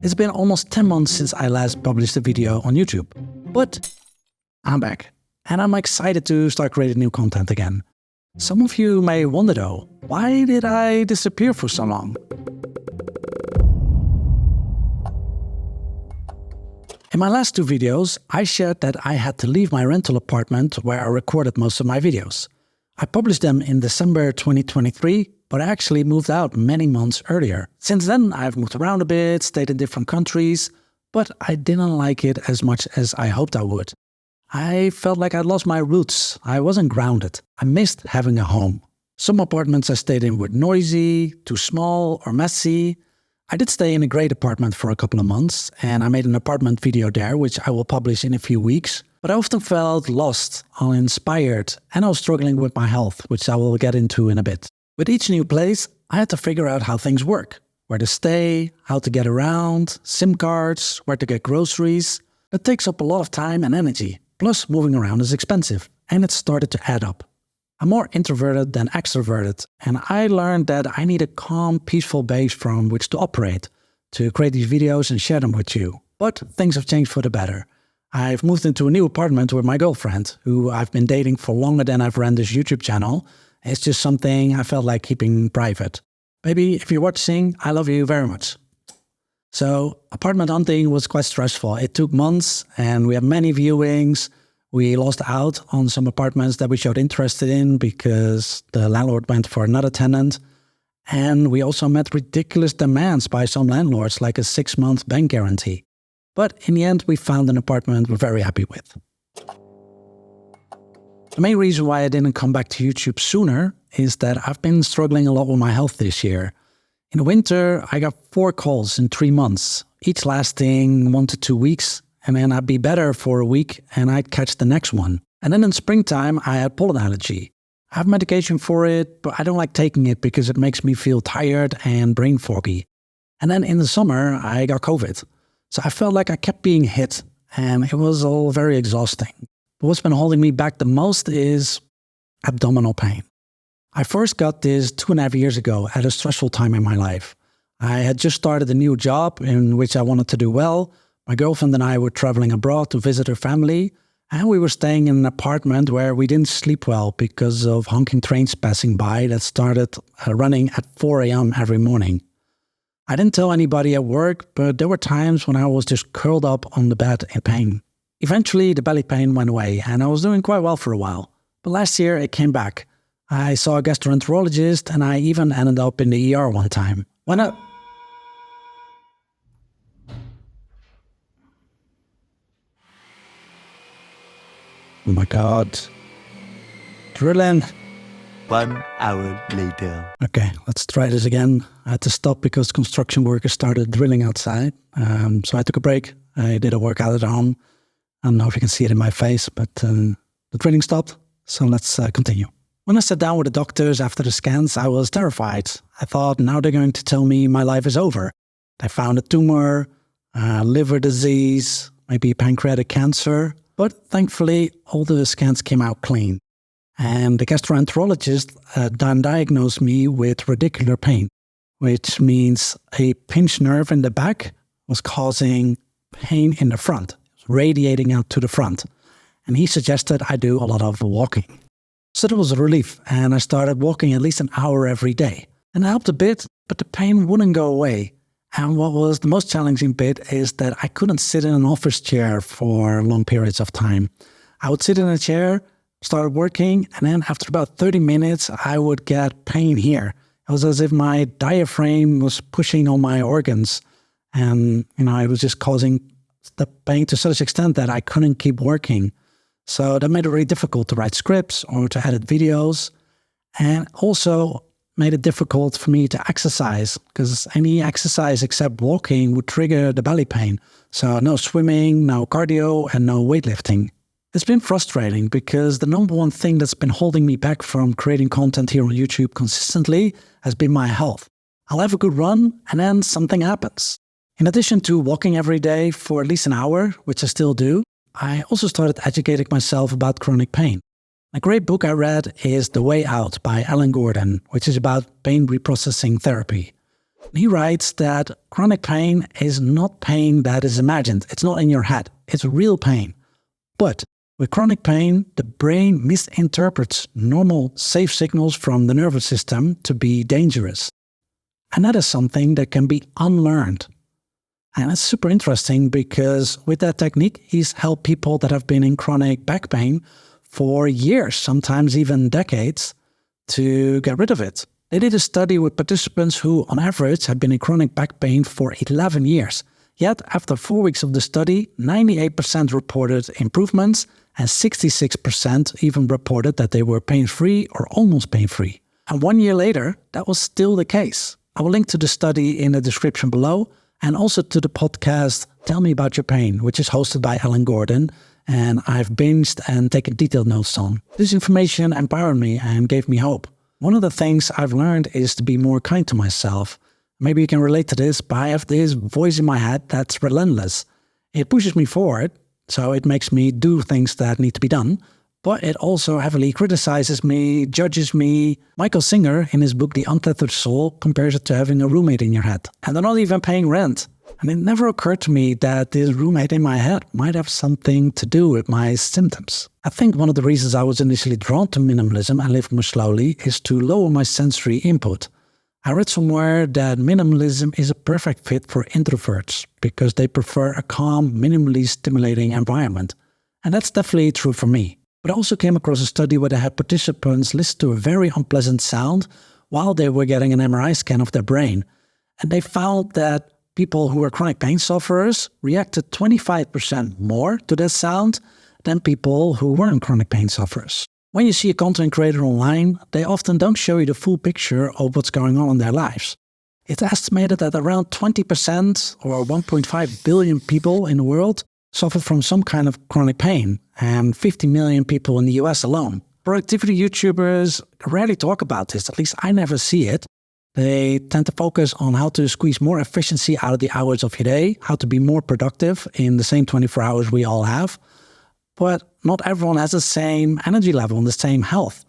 It's been almost 10 months since I last published a video on YouTube, but I'm back and I'm excited to start creating new content again. Some of you may wonder though, why did I disappear for so long? In my last two videos, I shared that I had to leave my rental apartment where I recorded most of my videos. I published them in December 2023, but I actually moved out many months earlier. Since then, I've moved around a bit, stayed in different countries, but I didn't like it as much as I hoped I would. I felt like I'd lost my roots. I wasn't grounded. I missed having a home. Some apartments I stayed in were noisy, too small, or messy. I did stay in a great apartment for a couple of months, and I made an apartment video there, which I will publish in a few weeks. But I often felt lost, uninspired, and I was struggling with my health, which I will get into in a bit. With each new place, I had to figure out how things work. Where to stay, how to get around, SIM cards, where to get groceries. It takes up a lot of time and energy. Plus, moving around is expensive, and it started to add up. I'm more introverted than extroverted, and I learned that I need a calm, peaceful base from which to operate, to create these videos and share them with you. But things have changed for the better. I've moved into a new apartment with my girlfriend, who I've been dating for longer than I've ran this YouTube channel. It's just something I felt like keeping private. Baby, if you're watching, I love you very much. So, apartment hunting was quite stressful. It took months and we had many viewings. We lost out on some apartments that we showed interest in because the landlord went for another tenant. And we also met ridiculous demands by some landlords, like a 6-month bank guarantee. But in the end, we found an apartment we're very happy with. The main reason why I didn't come back to YouTube sooner is that I've been struggling a lot with my health this year. In the winter, I got 4 colds in 3 months, each lasting 1 to 2 weeks, and then I'd be better for a week and I'd catch the next one. And then in springtime, I had pollen allergy. I have medication for it, but I don't like taking it because it makes me feel tired and brain foggy. And then in the summer, I got COVID. So I felt like I kept being hit, and it was all very exhausting. But what's been holding me back the most is abdominal pain. I first got this 2.5 years ago at a stressful time in my life. I had just started a new job in which I wanted to do well. My girlfriend and I were traveling abroad to visit her family, and we were staying in an apartment where we didn't sleep well because of honking trains passing by that started running at 4 a.m. every morning. I didn't tell anybody at work, but there were times when I was just curled up on the bed in pain. Eventually, the belly pain went away, and I was doing quite well for a while. But last year, it came back. I saw a gastroenterologist, and I even ended up in the ER one time. Oh my God. Drilling. 1 hour later. Okay, let's try this again. I had to stop because construction workers started drilling outside. So I took a break. I did a workout at home. I don't know if you can see it in my face, but the drilling stopped. So let's continue. When I sat down with the doctors after the scans, I was terrified. I thought, now they're going to tell me my life is over. They found a tumor, liver disease, maybe pancreatic cancer. But thankfully, all the scans came out clean. And the gastroenterologist diagnosed me with radicular pain, which means a pinched nerve in the back was causing pain in the front, radiating out to the front. And he suggested I do a lot of walking. So that was a relief, and I started walking at least an hour every day. And it helped a bit, but the pain wouldn't go away. And what was the most challenging bit is that I couldn't sit in an office chair for long periods of time. I would sit in a chair, start working, and then after about 30 minutes, I would get pain here. It was as if my diaphragm was pushing on my organs. And, it was just causing the pain to such extent that I couldn't keep working. So that made it really difficult to write scripts or to edit videos. And also made it difficult for me to exercise because any exercise except walking would trigger the belly pain. So no swimming, no cardio, and no weightlifting. It's been frustrating because the number one thing that's been holding me back from creating content here on YouTube consistently has been my health. I'll have a good run and then something happens. In addition to walking every day for at least an hour, which I still do, I also started educating myself about chronic pain. A great book I read is The Way Out by Alan Gordon, which is about pain reprocessing therapy. He writes that chronic pain is not pain that is imagined. It's not in your head. It's real pain. But with chronic pain, the brain misinterprets normal, safe signals from the nervous system to be dangerous. And that is something that can be unlearned. And it's super interesting because with that technique, he's helped people that have been in chronic back pain for years, sometimes even decades, to get rid of it. They did a study with participants who, on average, had been in chronic back pain for 11 years. Yet, after 4 weeks of the study, 98% reported improvements and 66% even reported that they were pain-free or almost pain-free. And 1 year later, that was still the case. I will link to the study in the description below and also to the podcast Tell Me About Your Pain, which is hosted by Alan Gordon, and I've binged and taken detailed notes on. This information empowered me and gave me hope. One of the things I've learned is to be more kind to myself. Maybe you can relate to this, but I have this voice in my head that's relentless. It pushes me forward, so it makes me do things that need to be done, but it also heavily criticizes me, judges me. Michael Singer, in his book The Untethered Soul, compares it to having a roommate in your head, and they're not even paying rent. And it never occurred to me that this roommate in my head might have something to do with my symptoms. I think one of the reasons I was initially drawn to minimalism and live more slowly is to lower my sensory input. I read somewhere that minimalism is a perfect fit for introverts because they prefer a calm, minimally stimulating environment. And that's definitely true for me. But I also came across a study where they had participants listen to a very unpleasant sound while they were getting an MRI scan of their brain. And they found that people who were chronic pain sufferers reacted 25% more to that sound than people who weren't chronic pain sufferers. When you see a content creator online, they often don't show you the full picture of what's going on in their lives. It's estimated that around 20% or 1.5 billion people in the world suffer from some kind of chronic pain, and 50 million people in the US alone. Productivity YouTubers rarely talk about this, at least I never see it. They tend to focus on how to squeeze more efficiency out of the hours of your day, how to be more productive in the same 24 hours we all have. But not everyone has the same energy level and the same health.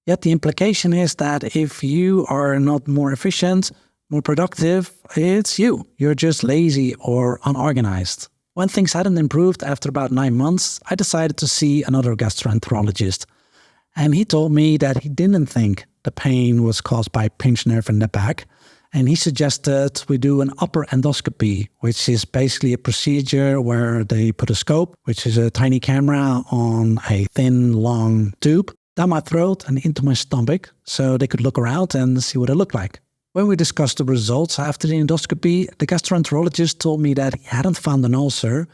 Yet the implication is that if you are not more efficient, more productive, it's you. You're just lazy or unorganized. When things hadn't improved after about 9 months, I decided to see another gastroenterologist. And he told me that he didn't think the pain was caused by pinched nerve in the back. And he suggested we do an upper endoscopy, which is basically a procedure where they put a scope, which is a tiny camera on a thin, long tube, down my throat and into my stomach, so they could look around and see what it looked like. When we discussed the results after the endoscopy, the gastroenterologist told me that he hadn't found an ulcer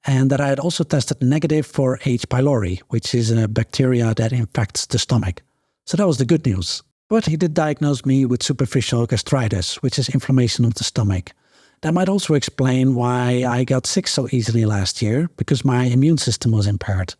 and that I had also tested negative for H. pylori, which is a bacteria that infects the stomach. So that was the good news. But he did diagnose me with superficial gastritis, which is inflammation of the stomach. That might also explain why I got sick so easily last year, because my immune system was impaired.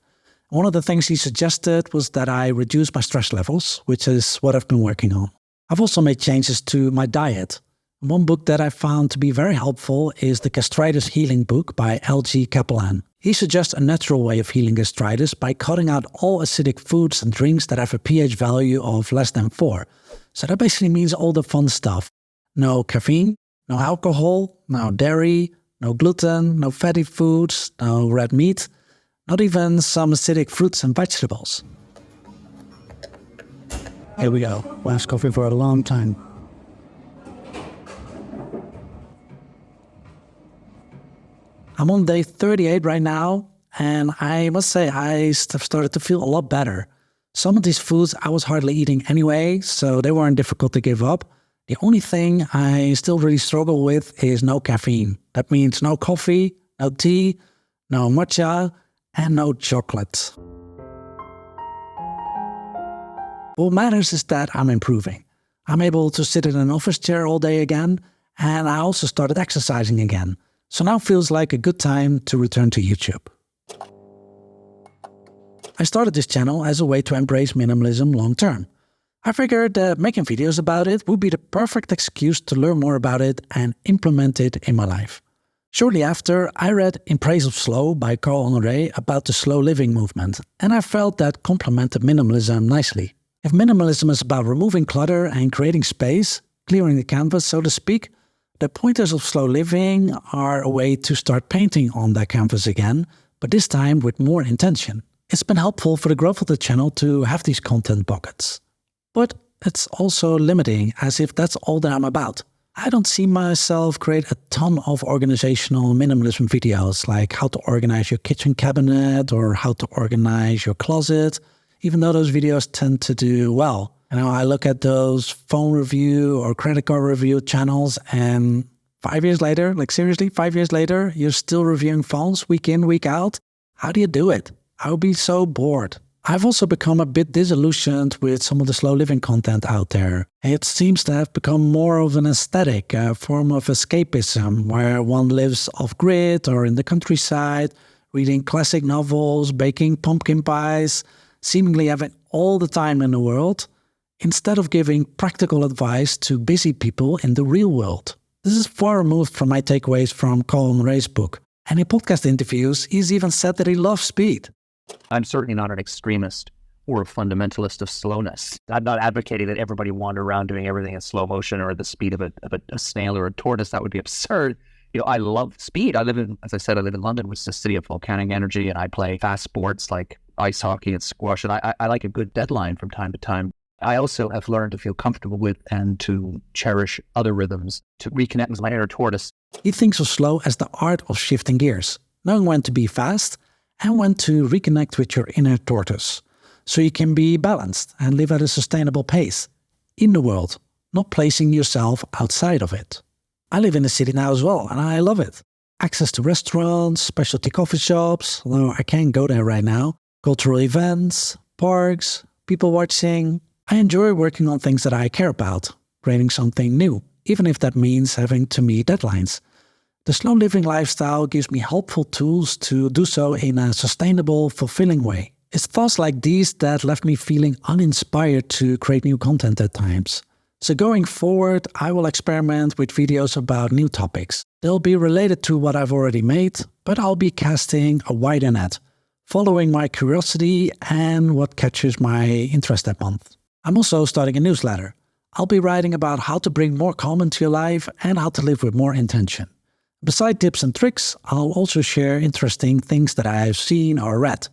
One of the things he suggested was that I reduce my stress levels, which is what I've been working on. I've also made changes to my diet. One book that I found to be very helpful is the Gastritis Healing book by L.G. Capellan. He suggests a natural way of healing gastritis by cutting out all acidic foods and drinks that have a pH value of less than 4. So that basically means all the fun stuff. No caffeine, no alcohol, no dairy, no gluten, no fatty foods, no red meat, not even some acidic fruits and vegetables. Here we go. Last coffee for a long time. I'm on day 38 right now, and I must say I have started to feel a lot better. Some of these foods I was hardly eating anyway, so they weren't difficult to give up. The only thing I still really struggle with is no caffeine. That means no coffee, no tea, no matcha, and no chocolate. What matters is that I'm improving. I'm able to sit in an office chair all day again, and I also started exercising again. So now feels like a good time to return to YouTube. I started this channel as a way to embrace minimalism long term. I figured that making videos about it would be the perfect excuse to learn more about it and implement it in my life. Shortly after, I read In Praise of Slow by Honoré about the slow living movement, and I felt that complemented minimalism nicely. If minimalism is about removing clutter and creating space, clearing the canvas, so to speak, The pointers of slow living are a way to start painting on that canvas again, but this time with more intention. It's been helpful for the growth of the channel to have these content buckets. But it's also limiting, as if that's all that I'm about. I don't see myself create a ton of organizational minimalism videos, like how to organize your kitchen cabinet or how to organize your closet, even though those videos tend to do well. I look at those phone review or credit card review channels, and 5 years later, like seriously, 5 years later, you're still reviewing phones week in, week out. How do you do it? I would be so bored. I've also become a bit disillusioned with some of the slow living content out there. It seems to have become more of an aesthetic, a form of escapism, where one lives off-grid or in the countryside, reading classic novels, baking pumpkin pies, seemingly having all the time in the world, instead of giving practical advice to busy people in the real world. This is far removed from my takeaways from Honoré's book. And in podcast interviews, he's even said that he loves speed. I'm certainly not an extremist or a fundamentalist of slowness. I'm not advocating that everybody wander around doing everything in slow motion or at the speed of a snail or a tortoise. That would be absurd. I love speed. I live in London, which is a city of volcanic energy, and I play fast sports like ice hockey and squash, and I like a good deadline from time to time. I also have learned to feel comfortable with and to cherish other rhythms, to reconnect with my inner tortoise. He thinks of slow as the art of shifting gears, knowing when to be fast and when to reconnect with your inner tortoise, so you can be balanced and live at a sustainable pace in the world, not placing yourself outside of it. I live in the city now as well, and I love it. Access to restaurants, specialty coffee shops, although I can't go there right now, cultural events, parks, people watching. I enjoy working on things that I care about, creating something new, even if that means having to meet deadlines. The slow living lifestyle gives me helpful tools to do so in a sustainable, fulfilling way. It's thoughts like these that left me feeling uninspired to create new content at times. So going forward, I will experiment with videos about new topics. They'll be related to what I've already made, but I'll be casting a wider net, following my curiosity and what catches my interest that month. I'm also starting a newsletter. I'll be writing about how to bring more calm into your life and how to live with more intention. Beside tips and tricks, I'll also share interesting things that I've seen or read.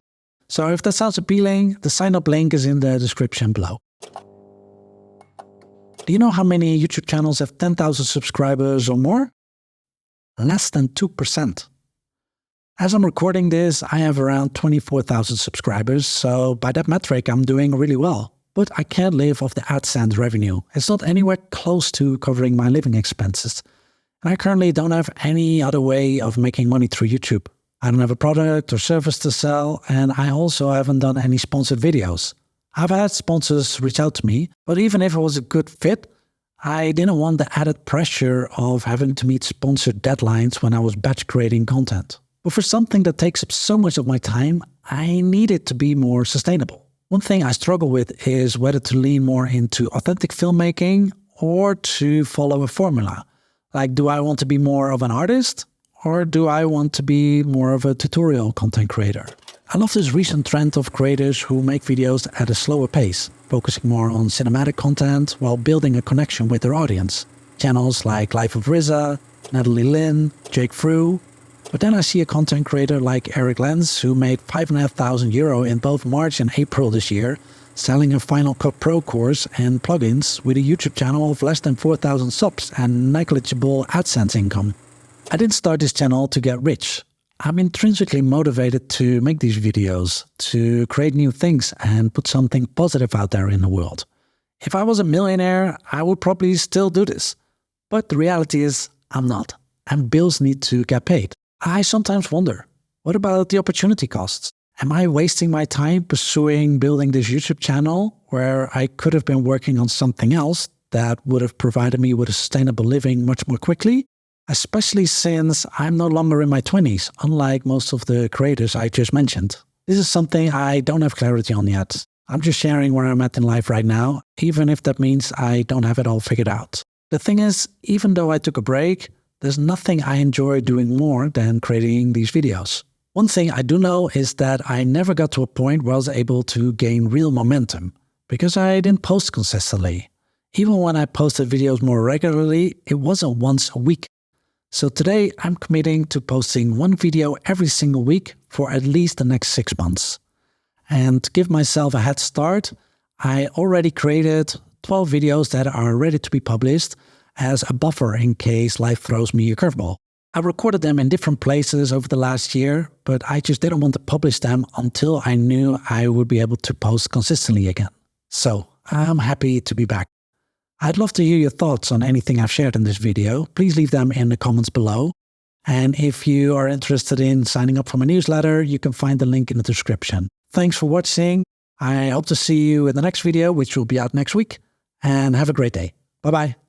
So if that sounds appealing, the sign-up link is in the description below. Do you know how many YouTube channels have 10,000 subscribers or more? Less than 2%. As I'm recording this, I have around 24,000 subscribers, so by that metric, I'm doing really well. But I can't live off the AdSense revenue. It's not anywhere close to covering my living expenses. And I currently don't have any other way of making money through YouTube. I don't have a product or service to sell, and I also haven't done any sponsored videos. I've had sponsors reach out to me, but even if it was a good fit, I didn't want the added pressure of having to meet sponsored deadlines when I was batch creating content. But for something that takes up so much of my time, I need it to be more sustainable. One thing I struggle with is whether to lean more into authentic filmmaking or to follow a formula. Like, do I want to be more of an artist or do I want to be more of a tutorial content creator? I love this recent trend of creators who make videos at a slower pace, focusing more on cinematic content while building a connection with their audience. Channels like Life of Riza, Natalie Lynn, Jake Frew. But then I see a content creator like Eric Lenz who made €5,500 in both March and April this year, selling a Final Cut Pro course and plugins with a YouTube channel of less than 4,000 subs and negligible AdSense income. I didn't start this channel to get rich. I'm intrinsically motivated to make these videos, to create new things and put something positive out there in the world. If I was a millionaire, I would probably still do this. But the reality is, I'm not. And bills need to get paid. I sometimes wonder, what about the opportunity costs? Am I wasting my time pursuing building this YouTube channel where I could have been working on something else that would have provided me with a sustainable living much more quickly? Especially since I'm no longer in my 20s, unlike most of the creators I just mentioned. This is something I don't have clarity on yet. I'm just sharing where I'm at in life right now, even if that means I don't have it all figured out. The thing is, even though I took a break, there's nothing I enjoy doing more than creating these videos. One thing I do know is that I never got to a point where I was able to gain real momentum, because I didn't post consistently. Even when I posted videos more regularly, it wasn't once a week. So today I'm committing to posting one video every single week for at least the next 6 months. And to give myself a head start, I already created 12 videos that are ready to be published as a buffer in case life throws me a curveball. I recorded them in different places over the last year, but I just didn't want to publish them until I knew I would be able to post consistently again. So I'm happy to be back. I'd love to hear your thoughts on anything I've shared in this video. Please leave them in the comments below. And if you are interested in signing up for my newsletter, you can find the link in the description. Thanks for watching. I hope to see you in the next video, which will be out next week. And have a great day. Bye-bye.